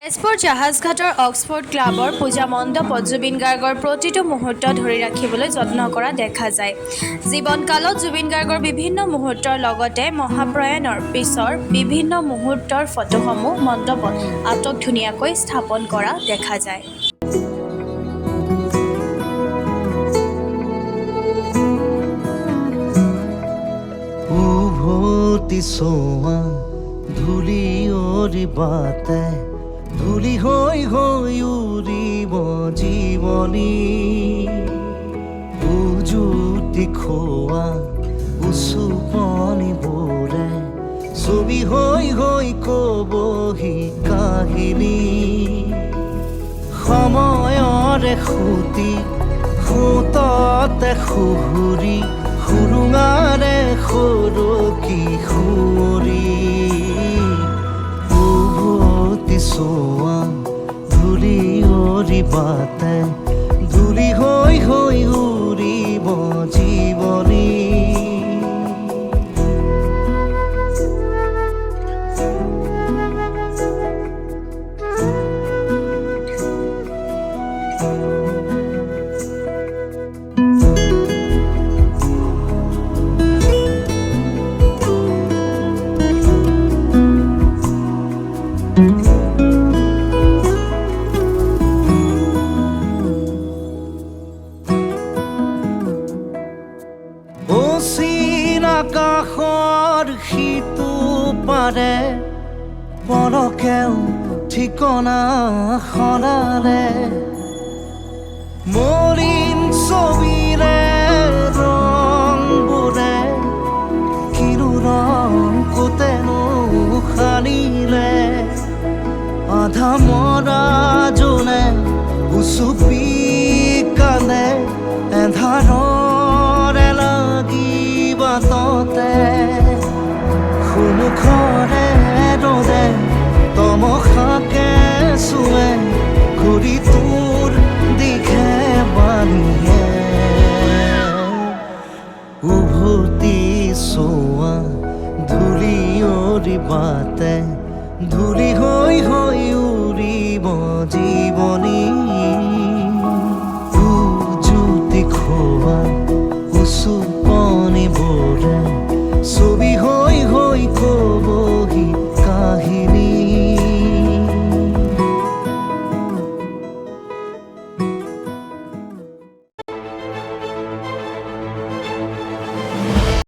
Tezpur জাহাজঘাটৰ Oxford ক্লাবৰ পূজা মণ্ডপত জুবিন গাৰ্গৰ প্ৰতিটো মুহূৰ্ত ধৰি ৰাখিবলৈ যত্ন কৰা দেখা যায়। জীৱনকালত জুবিন গাৰ্গৰ বিভিন্ন মুহূৰ্তৰ লগতে মহাপ্ৰয়াণৰ পিছৰ বিভিন্ন মুহূৰ্তৰ ফটোসমূহ মণ্ডপত আটকধুনীয়াকৈ স্থাপন কৰা দেখা যায়। ধূলি বাতে ধূলি হৈ হৈ উৰিব জীৱনী উজুতি খোৱা উচুপনিবোৰে ছবি হৈ হৈ কবহি কাহিনী সময়ৰে সুতি সুততে সুহুৰি সুৰুঙাৰে সৰকি সুঁৱৰি চোৱা ধূলি বাতে ধূলি হৈ হৈ উৰিব জীৱনী আকাশৰ সিটো পাৰে পলকেও ঠিকনা সলালে মলিন ছবিৰে ৰংবোৰে কিনো ৰং কোতেনো সানিলে আধা মৰা জোনে উচুপি কান্দে এন্ধাৰৰে লাগি বাটতে সন্মুখৰে ৰ'দে তমসাকে চুৱে ঘূৰি তোৰ দিশে বালিয়ে উভতি চোৱা ধূলি বাতে ধূলি হৈ হৈ উৰিব জীৱনী